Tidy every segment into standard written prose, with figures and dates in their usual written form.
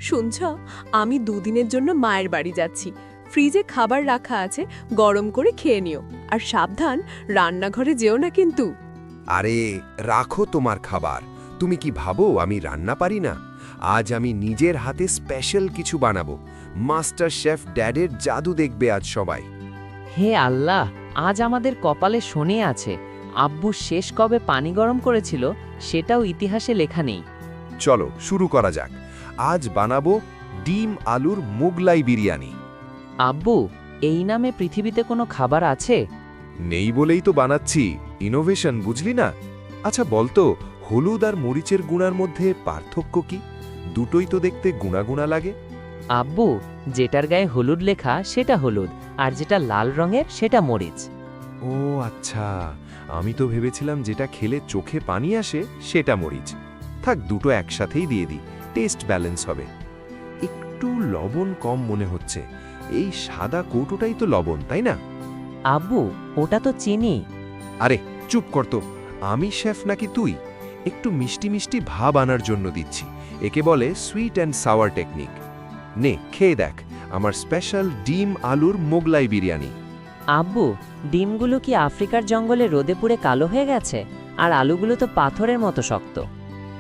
শুনছ, আমি দুদিনের জন্য মায়ের বাড়ি যাচ্ছি। ফ্রিজে খাবার রাখা আছে, গরম করে খেয়ে নিও। আর সাবধান, রান্নাঘরে যেও না কিন্তু। আরে রাখো তোমার খাবার। তুমি কি ভাবো আমি রান্না পারি না? আজ আমি নিজের হাতে স্পেশাল কিছু বানাবো। মাস্টার শেফ ড্যাডের জাদু দেখবে আজ সবাই। হে আল্লাহ, আজ আমাদের কপালে শনি আছে। আব্বু শেষ কবে পানি গরম করেছিল সেটাও ইতিহাসে লেখা নেই। চলো শুরু করা যাক। আজ বানাবো ডিম আলুর মোগলাই বিরিয়ানি। আব্বু, এই নামে পৃথিবীতে কোনো খাবার আছে? নেই বলেই তো বানাচ্ছি। ইনোভেশন, বুঝলি না? আচ্ছা বলতো, হলুদ আর মরিচের গুঁড়ার মধ্যে পার্থক্য কি? দুটোই তো দেখতে গুঁড়া গুঁড়া লাগে। আব্বু, যেটার গায়ে হলুদ লেখা সেটা হলুদ, আর যেটা লাল রঙের সেটা মরিচ। ও আচ্ছা, আমি তো ভেবেছিলাম যেটা খেলে চোখে পানি আসে সেটা মরিচ। থাক, দুটো একসাথেই দিয়ে দিই, টেস্ট ব্যালেন্স হবে। একটু লবণ কম মনে হচ্ছে। এই সাদা কৌটোটাই তো লবণ, তাই না? আব্বু, ওটা তো চিনি। আরে চুপ কর তো। আমি শেফ নাকি তুই? একটু মিষ্টি মিষ্টি ভাব আনার জন্য দিচ্ছি। একে বলে সুইট অ্যান্ড সাওয়ার টেকনিক। নে খেয়ে দেখ আমার স্পেশাল ডিম আলুর মোগলাই বিরিয়ানি। আব্বু, ডিমগুলো কি আফ্রিকার জঙ্গলে রোদে পুড়ে কালো হয়ে গেছে? আর আলুগুলো তো পাথরের মতো শক্ত।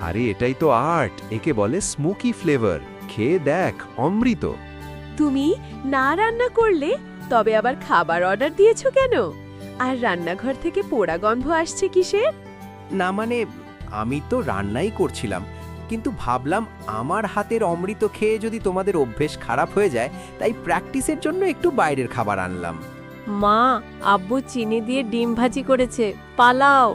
আরে এটাই তো আর্ট, একে বলে স্মোকি ফ্লেভার। খেয়ে দেখ, অমৃত। তুমি না রান্না করলে তবে আবার খাবার অর্ডার দিয়েছো কেন? আর রান্নাঘর থেকে পোড়া গন্ধ আসছে কিসের? না মানে, আমি তো রান্নাই করছিলাম, কিন্তু ভাবলাম আমার হাতের অমৃত খেয়ে যদি তোমাদের অভ্যেস খারাপ হয়ে যায়, তাই প্র্যাকটিসের জন্য একটু বাইরের খাবার আনলাম। মা, আব্বু চিনি দিয়ে ডিম ভাজি করেছে, পালাও।